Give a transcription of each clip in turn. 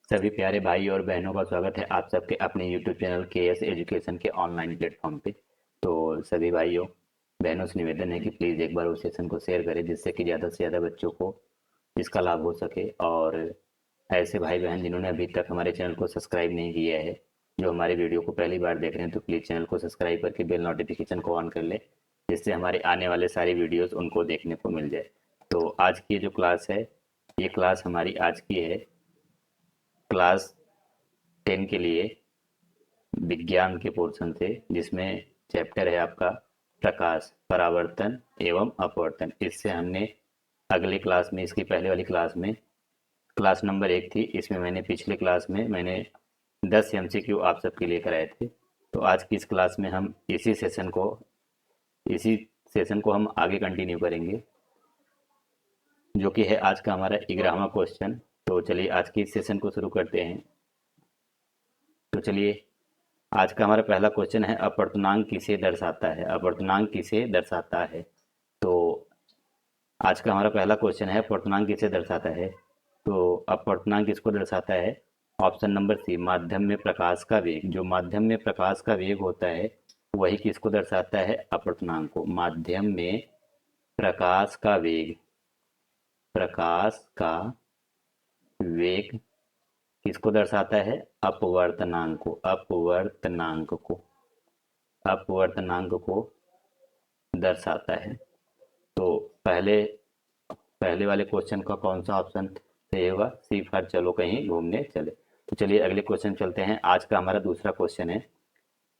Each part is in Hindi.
सभी प्यारे भाई और बहनों का स्वागत है आप सबके अपने YouTube चैनल KS एजुकेशन के ऑनलाइन प्लेटफॉर्म पे। तो सभी भाइयों बहनों से निवेदन है कि प्लीज़ एक बार उस सेशन को शेयर करें जिससे कि ज़्यादा से ज़्यादा बच्चों को इसका लाभ हो सके। और ऐसे भाई बहन जिन्होंने अभी तक हमारे चैनल को सब्सक्राइब नहीं किया है, जो हमारे वीडियो को पहली बार देख रहे हैं, तो प्लीज़ चैनल को सब्सक्राइब करके बेल नोटिफिकेशन को ऑन कर ले, जिससे हमारे आने वाले सारी वीडियोस उनको देखने को मिल जाए। तो आज की जो क्लास है, ये क्लास हमारी आज की है क्लास 10 के लिए विज्ञान के पोर्शन से, जिसमें चैप्टर है आपका प्रकाश, परावर्तन एवं अपवर्तन। इससे हमने अगली क्लास में, इसकी पहले वाली क्लास में, क्लास नंबर 1 थी, इसमें मैंने पिछले क्लास में 10 MCQ आप सबके लिए कराए थे। तो आज की इस क्लास में हम इसी सेशन को हम आगे कंटिन्यू करेंगे, जो कि है आज का हमारा 11वां क्वेश्चन। तो चलिए आज की इस सेशन को शुरू करते हैं। तो चलिए, आज का हमारा पहला क्वेश्चन है, अपवर्तनांक किसे दर्शाता है? अपवर्तनांक किसे दर्शाता है? तो आज का हमारा पहला क्वेश्चन है, अपवर्तनांक किसे दर्शाता है? तो अपवर्तनांक किसको दर्शाता है? ऑप्शन नंबर सी, माध्यम में प्रकाश का वेग। जो माध्यम में प्रकाश का वेग होता है वही किसको दर्शाता है? अपवर्तनांक को। माध्यम में प्रकाश का वेग, प्रकाश का वेग किसको दर्शाता है? अपवर्तनांक को। अपवर्तनांक को दर्शाता है। तो पहले पहले वाले क्वेश्चन का कौन सा ऑप्शन सही होगा? सी फॉर चलो कहीं घूमने चले। तो चलिए अगले क्वेश्चन चलते हैं। आज का हमारा दूसरा क्वेश्चन है,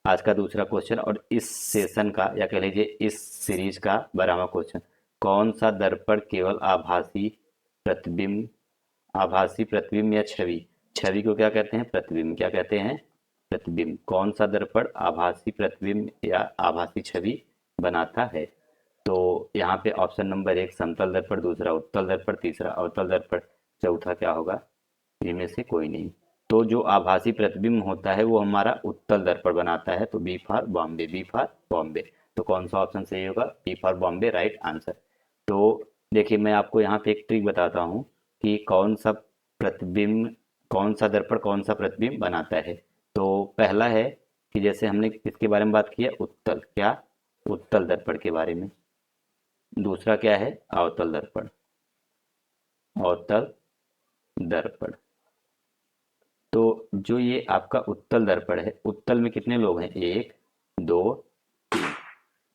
आज का दूसरा क्वेश्चन, और इस सेशन का या कह लीजिए इस सीरीज का 12वां क्वेश्चन। कौन सा दर्पण केवल आभासी प्रतिबिंब या छवि, छवि को क्या कहते हैं? प्रतिबिंब। क्या कहते हैं? प्रतिबिंब। कौन सा दर्पण आभासी प्रतिबिंब या आभासी छवि बनाता है? तो यहाँ पे ऑप्शन नंबर 1 समतल दर्पण, दूसरा उत्तल दर्पण, तीसरा अवतल दर्पण, चौथा क्या होगा? इनमें से कोई नहीं। तो जो आभासी प्रतिबिंब होता है वो हमारा उत्तल दर्पण बनाता है। तो B for Bombay, B for Bombay. तो कौन सा ऑप्शन सही होगा? B for Bombay, right answer. तो देखिए, मैं आपको यहाँ पे एक ट्रिक बताता हूँ कि कौन सा दर्पण कौन सा प्रतिबिंब बनाता है। तो पहला है कि जैसे हमने किसके बारे में बात की है? उत्तल, क्या? उत्तल दर्पण के बारे में। दूसरा क्या है? अवतल दर्पण, अवतल दर्पण। तो जो ये आपका उत्तल दर्पण है, उत्तल में कितने लोग हैं? एक, दो, तीन।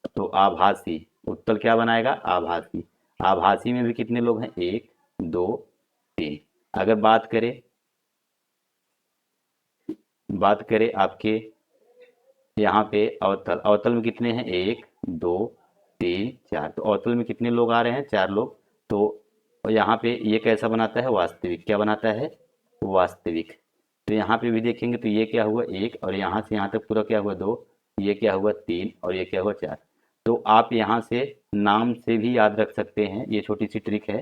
तो आभासी, उत्तल क्या बनाएगा? आभासी। आभासी में भी कितने लोग हैं? एक, दो, तीन। अगर बात करें आपके यहाँ पे अवतल, अवतल में कितने हैं? एक, दो, तीन, चार। तो अवतल में कितने लोग आ रहे हैं? चार लोग। तो यहाँ पे ये कैसा बनाता है? वास्तविक। क्या बनाता है? वास्तविक। तो यहाँ पे भी देखेंगे तो ये क्या हुआ? एक, और यहाँ से यहाँ तक पूरा क्या हुआ? दो। ये क्या हुआ? तीन, और ये क्या हुआ? चार। तो आप यहाँ से नाम से भी याद रख सकते हैं, ये छोटी सी ट्रिक है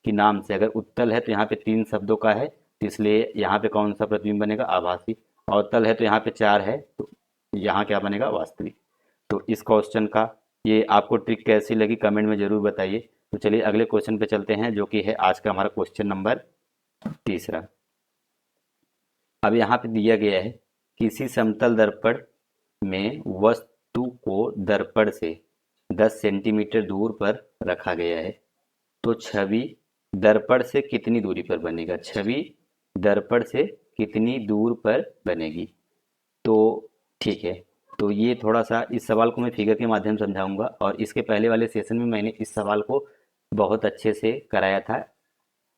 कि नाम से, अगर उत्तल है तो यहाँ पे तीन शब्दों का है, तो इसलिए यहाँ पे कौन सा प्रतिबिंब बनेगा? आभासी। अवतल है तो यहाँ पे चार है, तो यहाँ क्या बनेगा? वास्तविक। तो इस क्वेश्चन का ये आपको ट्रिक कैसी लगी कमेंट में जरूर बताइए। तो चलिए अगले क्वेश्चन पे चलते हैं, जो कि है आज का हमारा क्वेश्चन नंबर तीसरा। अब यहाँ पे दिया गया है, किसी समतल दर्पण में वस्तु को दर्पण से 10 सेंटीमीटर दूर पर रखा गया है, तो छवि दर्पण से कितनी दूरी पर बनेगा? छवि दर्पण से कितनी दूर पर बनेगी? तो ठीक है, तो ये थोड़ा सा इस सवाल को मैं फिगर के माध्यम से समझाऊंगा, और इसके पहले वाले सेशन में मैंने इस सवाल को बहुत अच्छे से कराया था।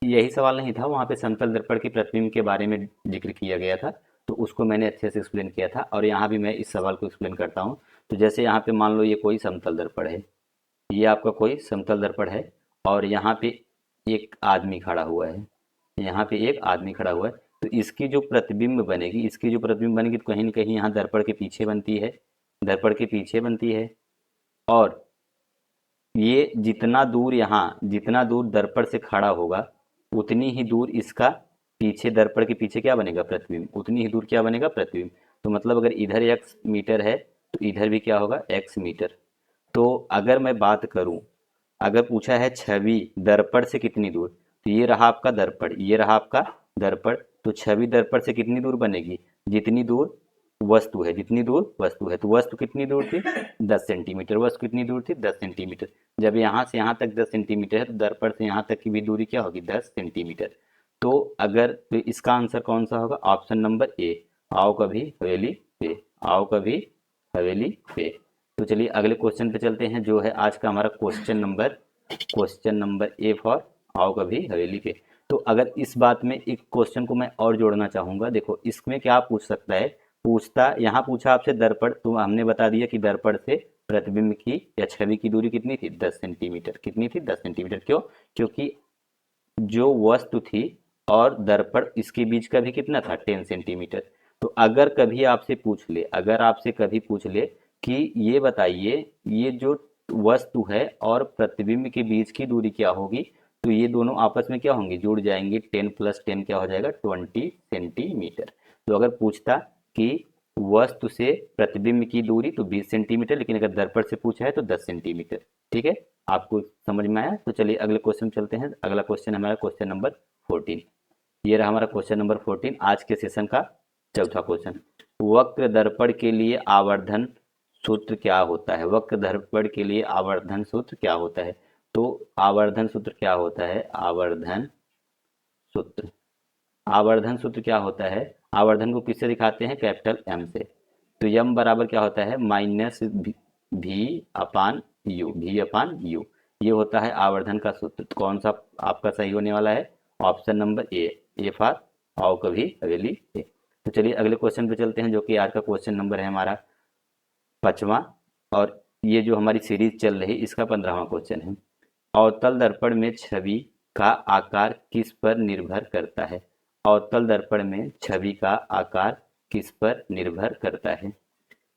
यही सवाल नहीं था, वहाँ पे समतल दर्पण के प्रतिबिंब के बारे में जिक्र किया गया था, तो उसको मैंने अच्छे से एक्सप्लेन किया था, और यहाँ भी मैं इस सवाल को एक्सप्लेन करता हूँ। तो जैसे यहाँ पे मान लो ये कोई समतल दर्पण है, ये आपका कोई समतल दर्पण है, और यहाँ पे एक आदमी खड़ा हुआ है, यहाँ पे एक आदमी खड़ा हुआ है। तो इसकी जो प्रतिबिंब बनेगी तो कहीं ना कहीं यहाँ दर्पण के पीछे बनती है, दर्पण के पीछे बनती है। और ये जितना दूर दर्पण से खड़ा होगा, उतनी ही दूर इसका पीछे, दर्पण के पीछे क्या बनेगा? प्रतिबिंब। उतनी ही दूर क्या बनेगा? प्रतिबिंब। तो मतलब अगर इधर x मीटर है तो इधर भी क्या होगा? x metre. तो अगर मैं बात करूं, अगर पूछा है छवि दर्पण से कितनी दूर, तो ये रहा आपका दर्पण, ये रहा आपका दर्पण। तो छवि दर्पण से कितनी दूर बनेगी, जितनी दूर वस्तु है, जितनी दूर वस्तु है। तो वस्तु कितनी दूर थी, 10 सेंटीमीटर। वस्तु कितनी दूर थी, 10 सेंटीमीटर। जब यहाँ से यहाँ तक 10 सेंटीमीटर है तो दर्पण से यहाँ तक की भी दूरी क्या होगी, 10 सेंटीमीटर। तो अगर तो इसका आंसर कौन सा होगा, ऑप्शन नंबर ए, आओ कभी हवेली पे, आओ कभी हवेली पे। तो चलिए अगले क्वेश्चन पे चलते हैं, जो है आज का हमारा क्वेश्चन नंबर ए फॉर आओ कभी हवेली पे। तो अगर इस बात में एक क्वेश्चन को मैं और जोड़ना चाहूंगा, देखो इसमें क्या पूछ सकता है, पूछता यहाँ पूछा आपसे दर्पण, तो हमने बता दिया कि दर्पण से प्रतिबिंब की या छवि की दूरी कितनी थी, 10 सेंटीमीटर। कितनी थी, 10 सेंटीमीटर। क्यों, क्योंकि जो वस्तु थी और दर्पण इसके बीच का भी कितना था, 10 सेंटीमीटर। तो अगर कभी आपसे पूछ ले, अगर आपसे कभी पूछ ले कि ये बताइए ये जो वस्तु है और प्रतिबिंब के बीच की दूरी क्या होगी, तो ये दोनों आपस में क्या होंगे, जुड़ जाएंगे। 10 + 10 क्या हो जाएगा, 20 सेंटीमीटर। तो अगर पूछता कि वस्तु से प्रतिबिंब की दूरी तो 20 सेंटीमीटर, लेकिन अगर दर्पण से पूछा है तो 10 सेंटीमीटर। ठीक है, आपको समझ में आया। तो चलिए अगले क्वेश्चन चलते हैं। अगला क्वेश्चन हमारा क्वेश्चन नंबर 14। ये रहा हमारा क्वेश्चन नंबर 14, आज के सेशन का चौथा क्वेश्चन। वक्र दर्पण के लिए आवर्धन सूत्र क्या होता है, वक्र दर्पण के लिए आवर्धन सूत्र क्या होता है। तो आवर्धन सूत्र क्या होता है, सूत्र आवर्धन सूत्र क्या होता है, आवर्धन को किससे दिखाते हैं, कैपिटल एम से। तो यम बराबर क्या होता है, -v/u, v/u। ये होता है आवर्धन का सूत्र। तो कौन सा आपका सही होने वाला है, ऑप्शन नंबर ए फॉर आओ कभी हवेली ए। तो चलिए अगले क्वेश्चन पे चलते हैं, जो कि आज का क्वेश्चन नंबर है हमारा 5वां, और ये जो हमारी सीरीज चल रही इसका 15वां क्वेश्चन है। अवतल दर्पण में छवि का आकार किस पर निर्भर करता है, अवतल दर्पण में छवि का आकार किस पर निर्भर करता है।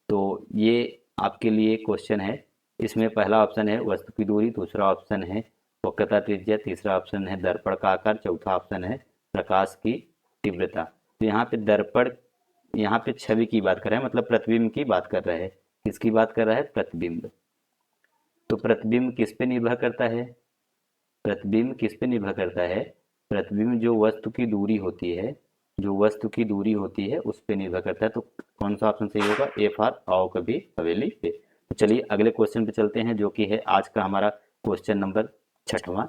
तो ये आपके लिए क्वेश्चन है। इसमें पहला ऑप्शन है वस्तु की दूरी, दूसरा ऑप्शन है वक्रता त्रिज्या, तीसरा ऑप्शन है दर्पण का आकार, चौथा ऑप्शन है प्रकाश की तीव्रता। तो यहाँ पे दर्पण, यहाँ पे छवि की बात कर रहे हैं, मतलब प्रतिबिंब की बात कर रहे हैं। किसकी बात कर रहा है, प्रतिबिंब। तो प्रतिबिंब किस पे निर्भर करता है, प्रतिबिंब किस पे निर्भर करता है, प्रतिबिंब जो वस्तु की दूरी होती है, जो वस्तु की दूरी होती है उस पे निर्भर करता है। तो कौन सा ऑप्शन सही होगा, ए फॉर आओ कभी हवेली पे। तो चलिए अगले क्वेश्चन पे चलते हैं, जो कि है आज का हमारा क्वेश्चन नंबर 6वां।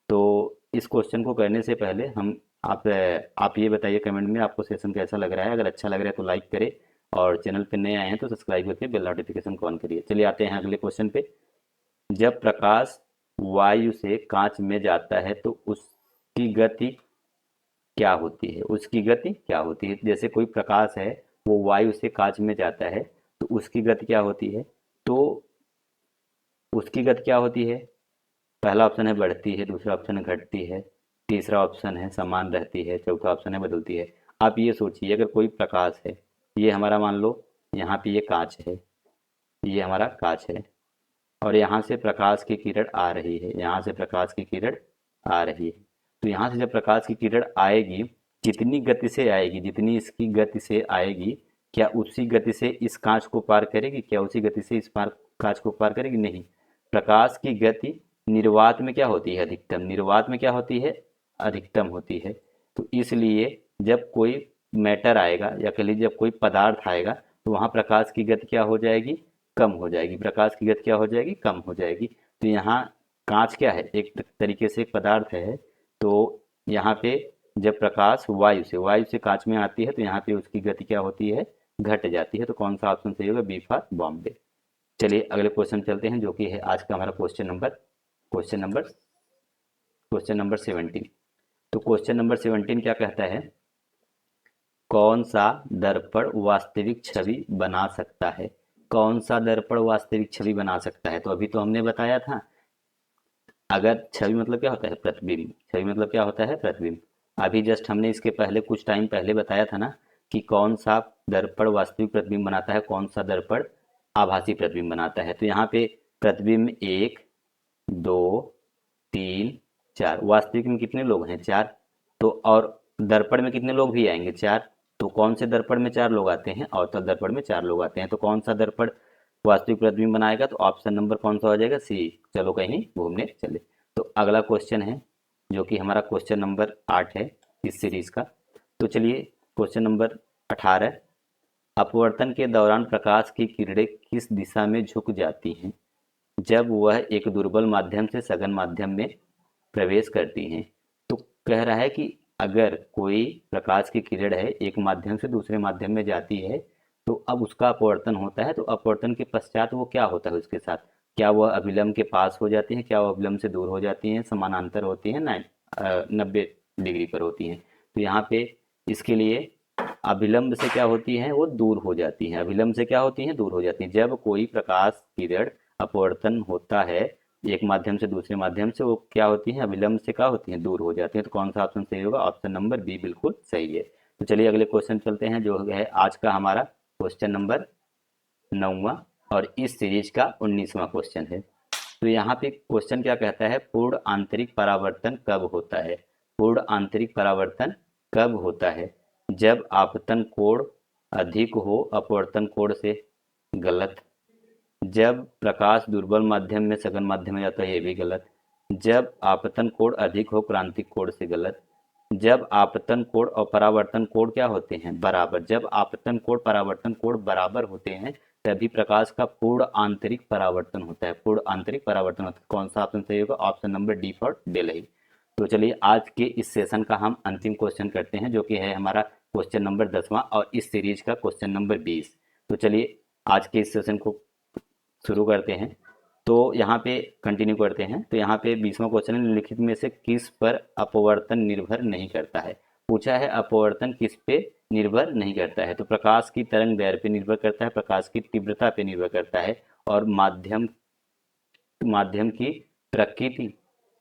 तो इस क्वेश्चन को करने से पहले हम आप ये बताइए कमेंट में आपको सेशन कैसा लग रहा है। अगर अच्छा लग रहा है तो लाइक करें, और चैनल पे नए आए हैं तो सब्सक्राइब करके बेल नोटिफिकेशन को ऑन करिए। चलिए आते हैं अगले क्वेश्चन पे। जब प्रकाश वायु से कांच में जाता है तो उसकी गति क्या होती है, उसकी गति क्या होती है। जैसे कोई प्रकाश है वो वायु से कांच में जाता है तो उसकी गति क्या होती है, तो उसकी गति क्या होती है। पहला ऑप्शन है बढ़ती है, दूसरा ऑप्शन है घटती है, तीसरा ऑप्शन है समान रहती है, चौथा ऑप्शन है बदलती है। आप ये सोचिए, अगर कोई प्रकाश है, ये हमारा मान लो यहाँ पे ये कांच है, ये हमारा कांच है, और यहाँ से प्रकाश की किरण आ रही है, यहाँ से प्रकाश की किरण आ रही है। तो यहाँ से जब प्रकाश की किरण आएगी, जितनी गति से आएगी, जितनी इसकी गति से आएगी, क्या उसी गति से इस कांच को पार करेगी, क्या उसी गति से इस पार कांच को पार करेगी, नहीं। प्रकाश की गति निर्वात में क्या होती है, अधिकतम। निर्वात में क्या होती है, अधिकतम होती है। तो इसलिए जब कोई मैटर आएगा, या कह लीजिए जब कोई पदार्थ आएगा, तो वहाँ प्रकाश की गति क्या हो जाएगी, कम हो जाएगी। प्रकाश की गति क्या हो जाएगी, कम हो जाएगी। तो यहाँ कांच क्या है, एक तरीके से एक पदार्थ है। तो यहाँ पे जब प्रकाश वायु से कांच में आती है तो यहाँ पे उसकी गति क्या होती है, घट जाती है। तो कौन सा ऑप्शन सही होगा, बी फॉर बॉम्बे। चलिए अगले क्वेश्चन चलते हैं, जो कि है आज का हमारा क्वेश्चन नंबर 17। तो क्वेश्चन नंबर 17 क्या कहता है, कौन सा दर्पण वास्तविक छवि बना सकता है, कौन सा दर्पण वास्तविक छवि बना सकता है। तो अभी तो हमने बताया था, अगर छवि मतलब क्या होता है, प्रतिबिंब। छवि मतलब क्या होता है, प्रतिबिंब। अभी जस्ट हमने इसके पहले कुछ टाइम पहले बताया था ना, कि कौन सा दर्पण वास्तविक प्रतिबिंब बनाता है, कौन सा दर्पण आभासी प्रतिबिंब बनाता है। तो यहाँ पे प्रतिबिंब 1 2 3 4, वास्तविक में कितने लोग हैं, 4। तो और दर्पण में कितने लोग भी आएंगे, 4। तो कौन से दर्पण में 4 लोग आते हैं, अवतल दर्पण में 4 लोग आते हैं। तो कौन सा दर्पण वास्तविक प्रतिबिंब बनाएगा, तो ऑप्शन नंबर कौन सा हो जाएगा, सी। चलो कहीं घूमने चले। तो अगला क्वेश्चन है, जो कि हमारा क्वेश्चन नंबर 8 है इस सीरीज का। तो चलिए क्वेश्चन नंबर 18, अपवर्तन के दौरान प्रकाश की किरणें किस दिशा में झुक जाती हैं जब वह एक दुर्बल माध्यम से सघन माध्यम में प्रवेश करती हैं। तो कह रहा है कि अगर कोई प्रकाश की किरण है एक माध्यम से दूसरे माध्यम में जाती है तो अब उसका अपवर्तन होता है, तो अपवर्तन के पश्चात वो क्या होता है उसके साथ, क्या वह अभिलंब के पास हो जाती है, क्या वह अभिलंब से दूर हो जाती हैं, समानांतर होती है, 90 डिग्री पर होती हैं। तो यहाँ पे इसके लिए अभिलंब से क्या होती है, वो दूर हो जाती है। अभिलंब से क्या होती है, दूर हो जाती है। जब कोई प्रकाश किरण अपवर्तन होता है एक माध्यम से दूसरे माध्यम से, वो क्या होती है, अभिलंब से क्या होती है, दूर हो जाती है। तो कौन सा ऑप्शन सही होगा, ऑप्शन नंबर बी बिल्कुल सही है। तो चलिए अगले क्वेश्चन चलते हैं, जो है आज का हमारा क्वेश्चन नंबर 9वां और इस सीरीज का 19वां क्वेश्चन है। तो यहाँ पे क्वेश्चन क्या कहता है, पूर्ण आंतरिक परावर्तन कब होता है। पूर्ण आंतरिक परावर्तन कब होता है, जब आपतन कोण अधिक हो अपवर्तन कोण से, गलत। जब प्रकाश दुर्बल माध्यम में सघन माध्यम में जाता है, ये भी गलत। जब आपतन कोण अधिक हो क्रांतिक कोण से, गलत। जब आपतन कोण और परावर्तन कोण क्या होते हैं, बराबर। जब आपतन कोण परावर्तन कोण बराबर होते हैं तभी प्रकाश का पूर्ण आंतरिक परावर्तन होता है। पूर्ण आंतरिक परावर्तन होता है। कौन सा ऑप्शन सही होगा, option number D for Delhi. तो चलिए आज के इस सेशन का हम अंतिम क्वेश्चन करते हैं, जो कि है हमारा क्वेश्चन नंबर 10वां और इस सीरीज का क्वेश्चन नंबर 20। तो चलिए आज के इस सेशन को शुरू करते हैं। तो यहाँ पे कंटिन्यू करते हैं। तो यहाँ पे 20वां क्वेश्चन है, निम्नलिखित में से किस पर अपवर्तन निर्भर नहीं करता है। पूछा है अपवर्तन किस पे निर्भर नहीं करता है। तो प्रकाश की तरंग दैर्ध्य पे निर्भर करता है, प्रकाश की तीव्रता पे निर्भर करता है, और माध्यम माध्यम की प्रकृति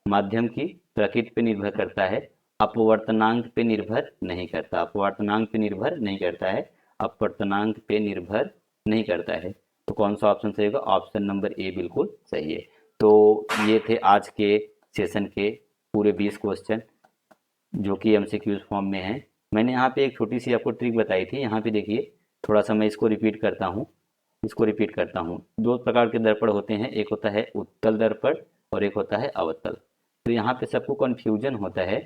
माध्यम की प्रकृति पे निर्भर करता है। अपवर्तनांक पे निर्भर नहीं करता, अपवर्तनांक पे निर्भर नहीं करता है, अपवर्तनांक पे निर्भर नहीं करता है। तो कौन सा ऑप्शन सही होगा, ऑप्शन नंबर ए बिल्कुल सही है। तो ये थे आज के सेशन के पूरे 20 क्वेश्चन, जो कि एमसीक्यूज फॉर्म में है। मैंने यहाँ पे एक छोटी सी आपको ट्रिक बताई थी। यहाँ पे देखिए, थोड़ा सा मैं इसको रिपीट करता हूँ। दो प्रकार के दर्पण होते हैं, एक होता है उत्तल दर्पण और एक होता है अवतल। तो यहाँ पे सबको कन्फ्यूजन होता है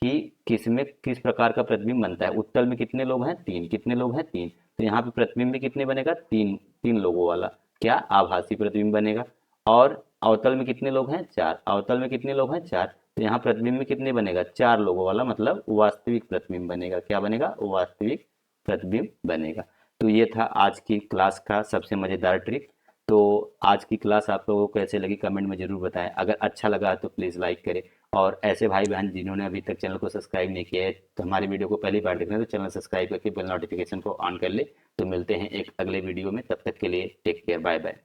कि किस में किस प्रकार का प्रतिबिंब बनता है। उत्तल में कितने लोग हैं, तीन। कितने लोग हैं, तीन। तो यहाँ पे प्रतिबिंब भी कितने बनेगा, तीन। तीन लोगों वाला क्या, आभासी प्रतिबिंब बनेगा। और अवतल में कितने लोग हैं, चार। अवतल में कितने लोग हैं, चार। तो यहाँ प्रतिबिंब में कितने बनेगा, चार लोगों वाला, मतलब वास्तविक प्रतिबिंब बनेगा। क्या बनेगा, वास्तविक प्रतिबिंब बनेगा। तो ये था आज की क्लास का सबसे मज़ेदार ट्रिक। तो आज की क्लास आप लोगों को कैसे लगी कमेंट में ज़रूर बताएं। अगर अच्छा लगा तो प्लीज़ लाइक करें, और ऐसे भाई बहन जिन्होंने अभी तक चैनल को सब्सक्राइब नहीं किया है तो हमारी वीडियो को पहली बार देख रहे हैं तो चैनल सब्सक्राइब करके बेल नोटिफिकेशन को ऑन कर ले। तो मिलते हैं एक अगले वीडियो में, तब तक के लिए टेक केयर, बाय बाय।